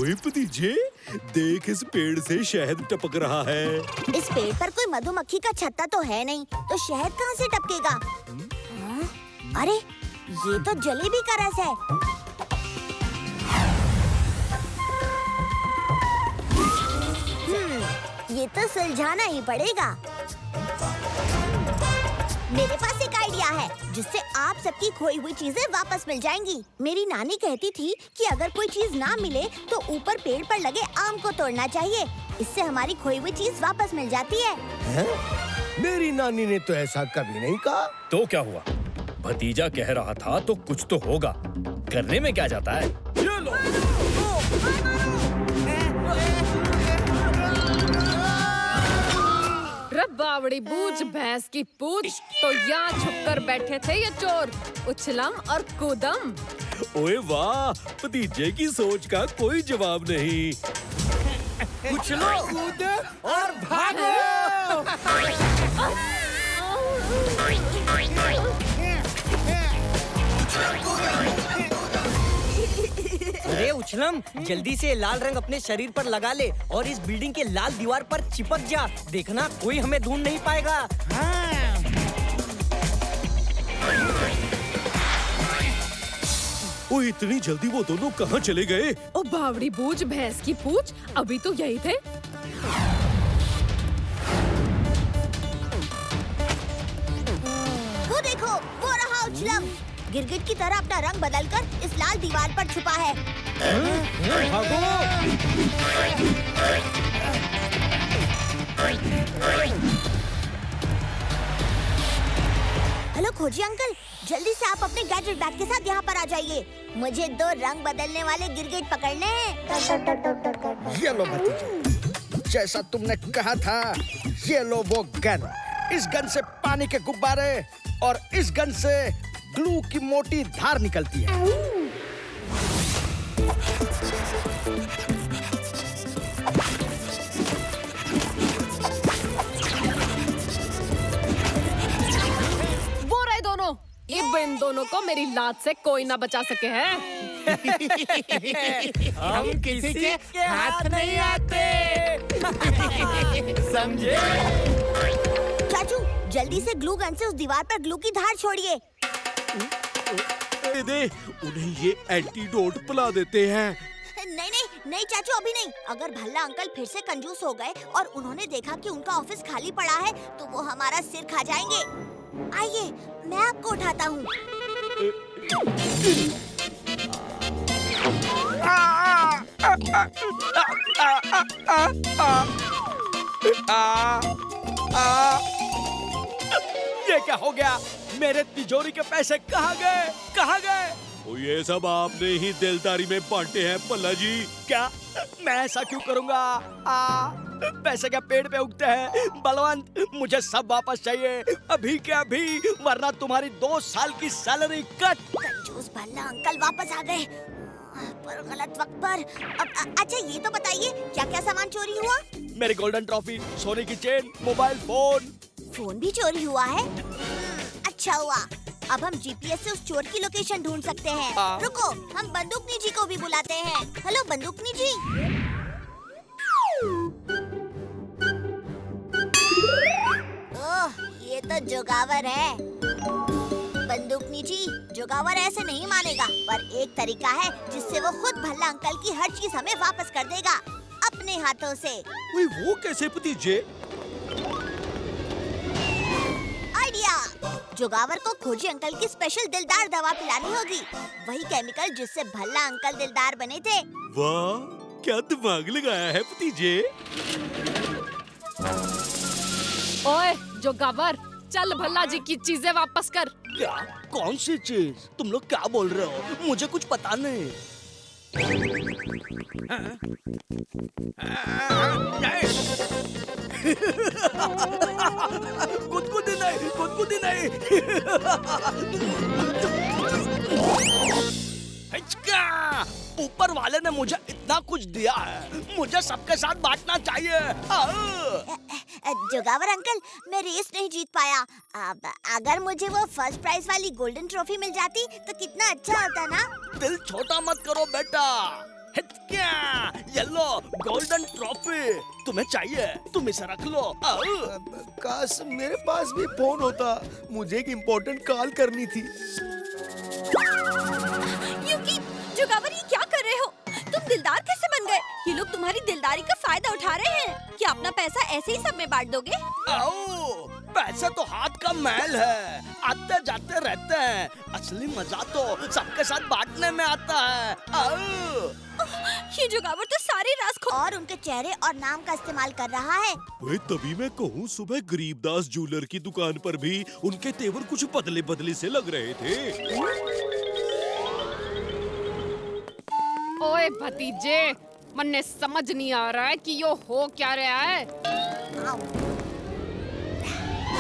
ओए भतीजे, देख इस पेड़ से शहद टपक रहा है। इस पेड़ पर कोई मधुमक्खी का छत्ता तो है नहीं, तो शहद कहाँ से टपकेगा? अरे ये तो जलेबी का रस है। ये तो सुलझाना ही पड़ेगा। मेरे पास एक आइडिया है जिससे आप सबकी खोई हुई चीजें वापस मिल जाएंगी। मेरी नानी कहती थी कि अगर कोई चीज ना मिले तो ऊपर पेड़ पर लगे आम को तोड़ना चाहिए। इससे हमारी खोई हुई चीज वापस मिल जाती है। मेरी नानी ने तो ऐसा कभी नहीं कहा। तो क्या हुआ? भतीजा कह रहा था तो कुछ तो होगा। करने में क्या जाता है? ये लो। बावड़ी बूझ भैंस की पूछ, तो यहाँ छुपकर बैठे थे ये चोर, उछलम और कूदम। ओए वाह, भतीजे की सोच का कोई जवाब नहीं। उछलो, कूदो और भागो। अरे उछलम, जल्दी से लाल रंग अपने शरीर पर लगा ले और इस बिल्डिंग के लाल दीवार पर चिपक जा। देखना कोई हमें ढूंढ नहीं पाएगा। हाँ। ओ इतनी जल्दी वो दोनों कहाँ चले गए? ओ बावड़ी बूझ भैंस की पूछ, अभी तो यही थे। वो देखो, वो रहा उछलम। गिरगिट की तरह अपना रंग बदलकर इस लाल दीवार पर छुपा है। हेलो खोजी अंकल, जल्दी से आप अपने गैजेट बैग के साथ यहाँ पर आ जाइए। मुझे 2 रंग बदलने वाले गिरगिट पकड़ने हैं। ये लो भतीजे, जैसा तुमने कहा था, ये लो वो गन। इस गन से पानी के गुब्बारे और इस गन से ग्लू की मोटी धार निकलती है। वो रहे दोनों। इन दोनों को मेरी लात से कोई ना बचा सके है। हम किसी के हाथ नहीं आते। समझे? चाचू, जल्दी से ग्लू गन से उस दीवार पर ग्लू की धार छोड़िए। दे, उन्हें ये एंटीडोट पिला देते हैं। नहीं नहीं नहीं चाचू, अभी नहीं। अगर भल्ला अंकल फिर से कंजूस हो गए और उन्होंने देखा कि उनका ऑफिस खाली पड़ा है तो वो हमारा सिर खा जाएंगे। आइए, मैं आपको उठाता हूँ। ये क्या हो गया? मेरे तिजोरी के पैसे कहाँ गए? कहाँ गए? ओ ये सब आपने ही दिलदारी में बांटे हैं पल्ला जी। क्या? मैं ऐसा क्यों करूँगा? पैसे क्या पेड़ पे उगते हैं? बलवंत, मुझे सब वापस चाहिए, अभी के अभी, वरना तुम्हारी 2 साल की सैलरी कट। कंजूस भल्ला अंकल वापस आ गए, पर गलत वक्त पर। अब अच्छा ये तो बताइए, क्या क्या सामान चोरी हुआ? मेरी गोल्डन ट्रॉफी, सोने की चेन, मोबाइल फोन। फोन भी चोरी हुआ है? अच्छा हुआ, अब हम जीपीएस से उस चोर की लोकेशन ढूंढ सकते हैं। रुको, हम बंदूकनी जी को भी बुलाते हैं। हेलो बंदूकनी जी। ओह, ये तो जोगावर है। बंदूकनी जी, जोगावर ऐसे नहीं मानेगा, पर एक तरीका है जिससे वो खुद भल्ला अंकल की हर चीज हमें वापस कर देगा, अपने हाथों से। वो कैसे भतीजे? जोगावर को खोजी अंकल की स्पेशल दिलदार दवा पिलानी होगी, वही केमिकल जिससे भल्ला अंकल दिलदार बने थे। वाह, क्या दिमाग लगाया है भतीजे। ओए जोगावर, चल भल्ला जी की चीजें वापस कर। क्या? कौन सी चीज? तुम लोग क्या बोल रहे हो? मुझे कुछ पता नहीं। गुदगुदी नहीं, गुदगुदी नहीं। ऊपर वाले ने मुझे इतना कुछ दिया है, मुझे सबके साथ बांटना चाहिए। जोगावर अंकल, मैं रेस नहीं जीत पाया। अब अगर मुझे वो फर्स्ट प्राइज वाली गोल्डन ट्रॉफी मिल जाती तो कितना अच्छा होता ना। दिल छोटा मत करो बेटा। क्या येलो गोल्डन ट्रॉफी तुम्हें चाहिए, तुम इसे रख लो। आओ। काश मेरे पास भी फोन होता, मुझे एक इम्पोर्टेंट कॉल करनी थी। युकी, जुगावर ये क्या कर रहे हो? तुम दिलदार कैसे बन गए? ये लोग तुम्हारी दिलदारी का फायदा उठा रहे हैं। क्या अपना पैसा ऐसे ही सब में बांट दोगे? आओ, पैसा तो हाथ का मैल है, आते जाते रहते हैं। असली मजा तो सबके साथ बांटने में आता है। आओ। ये जुगावर तो सारी रास और उनके चेहरे और नाम का इस्तेमाल कर रहा है। वे तभी मैं कहूँ, सुबह गरीबदास ज्वेलर की दुकान पर भी उनके तेवर कुछ बदले बदले से लग रहे थे। ओए भतीजे, मन्ने समझ नहीं आ रहा है कि यो हो क्या रहा है।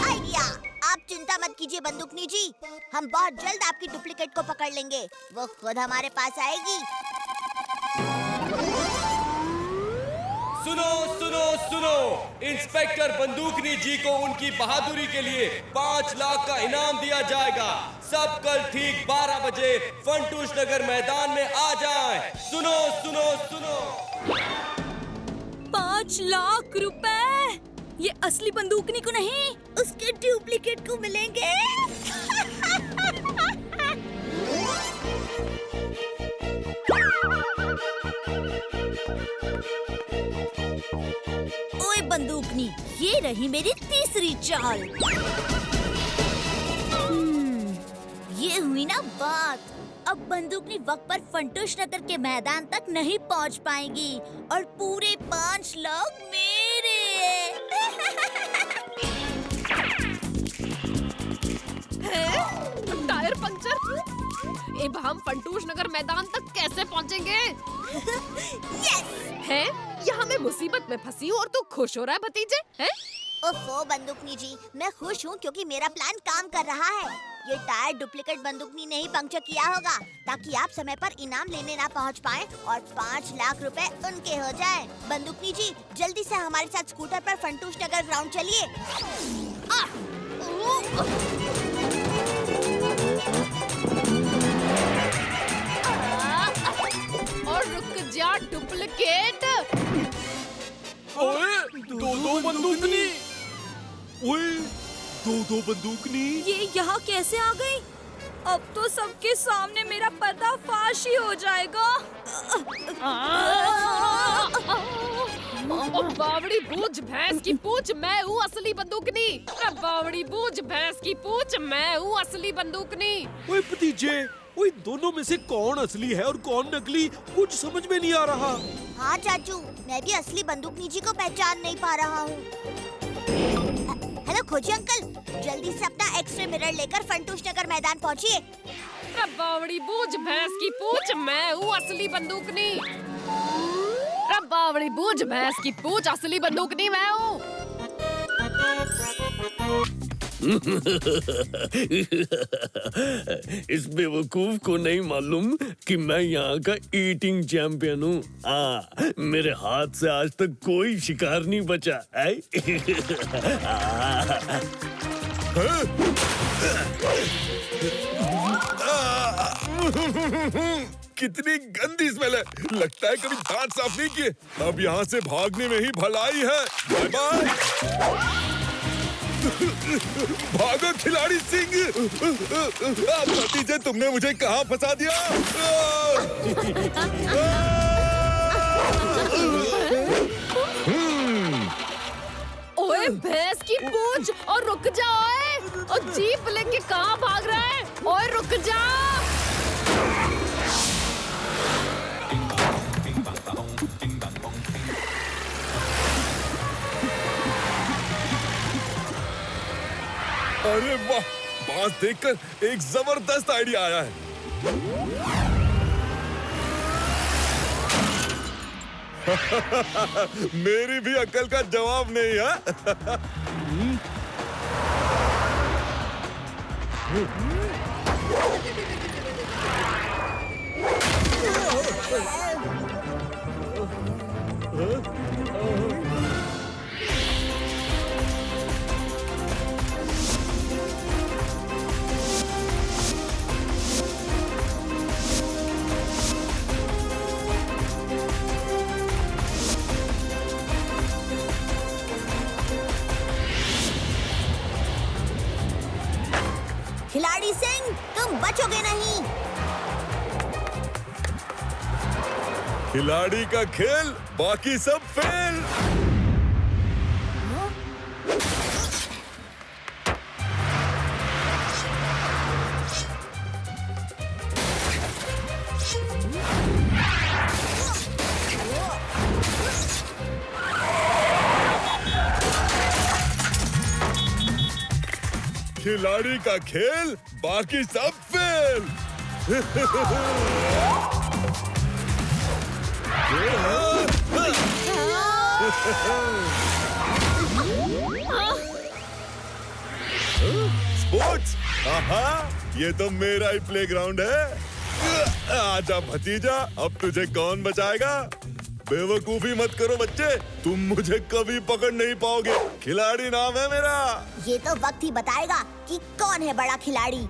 आइडिया, आप चिंता मत कीजिए बंदूकनी जी, हम बहुत जल्द आपकी डुप्लीकेट को पकड़ लेंगे। वो खुद हमारे पास आएगी। सुनो सुनो सुनो, इंस्पेक्टर बंदूकनी जी को उनकी बहादुरी के लिए 5 लाख का इनाम दिया जाएगा। सब कल ठीक 12 बजे फंटूश नगर मैदान में आ जाएं। सुनो सुनो सुनो। 5 लाख रुपए? ये असली बंदूकनी को नहीं, उसके डुप्लीकेट को मिलेंगे। ओए बंदूकनी, ये रही मेरी तीसरी चाल। ये हुई ना बात। अब बंदूकनी वक्त पर फंटूश नगर के मैदान तक नहीं पहुंच पाएगी और पूरे 5 लाख मेरे। Tyre puncture? अब हम फंटूश नगर मैदान तक कैसे पहुंचेंगे? यस! है? यहाँ मैं मुसीबत में फंसी हूँ और तू खुश हो रहा है भतीजे? हैं? ओफो बंदूकनी जी, मैं खुश हूँ क्योंकि मेरा प्लान काम कर रहा है। ये टायर डुप्लीकेट बंदूकनी ने ही पंक्चर किया होगा ताकि आप समय पर इनाम लेने ना पहुँच पाएं और 5 लाख रुपए उनके हो जाएं। बंदूकनी जी, जल्दी से हमारे साथ स्कूटर पर फंटूश नगर ग्राउंड चलिए। और रुक जा डुप्लीकेट। ओए, दो बंदूकनी। ओए, दो बंदूकनी। ये यहाँ कैसे आ गई? अब तो सबके सामने मेरा पर्दाफाश ही हो जाएगा। बावड़ी बूझ भैंस की पूछ, मैं हूँ असली बंदूकनी। बावड़ी बूझ भैंस की पूछ, मैं हूँ असली बंदूकनी। ओए भतीजे, ओए दोनों में से कौन असली है और कौन नकली, कुछ समझ में नहीं आ रहा। हाँ चाचू, मैं भी असली बंदूकनी जी को पहचान नहीं पा रहा हूँ। हेलो खोजी अंकल, जल्दी से अपना एक्सरे मिरर लेकर फंटूश नगर मैदान पहुँचिए। बावड़ी बूझ भैंस की पूछ, मैं हूँ असली बंदूकनी। बावड़ी बूझ भैंस की पूछ, असली बंदूकनी मैं हूँ। इस बेवकूफ को नहीं मालूम कि मैं यहाँ का ईटिंग चैंपियन हूँ। मेरे हाथ से आज तक कोई शिकार नहीं बचा है। कितनी गंदी स्मेल है, लगता है कभी दांत साफ नहीं किए। अब यहाँ से भागने में ही भलाई है। Bye bye. भागो खिलाड़ी सिंह। भतीजे, तुमने मुझे कहाँ फंसा दिया? ओए भैंस की पूछ, और रुक जा। ओए, और जीप लेके कहाँ भाग रहा है? ओए रुक जा। अरे वाह, बांस देखकर एक जबरदस्त आइडिया आया है। मेरी भी अक्ल का जवाब नहीं है। खिलाड़ी सिंह, तुम बचोगे नहीं। खिलाड़ी का खेल, बाकी सब फेल। खिलाड़ी का खेल, बाकी सब फेल। स्पोर्ट्स, ये तो मेरा ही प्लेग्राउंड है। आजा भतीजा, अब तुझे कौन बचाएगा? बेवकूफी मत करो बच्चे, तुम मुझे कभी पकड़ नहीं पाओगे। खिलाड़ी नाम है मेरा। ये तो वक्त ही बताएगा कि कौन है बड़ा खिलाड़ी।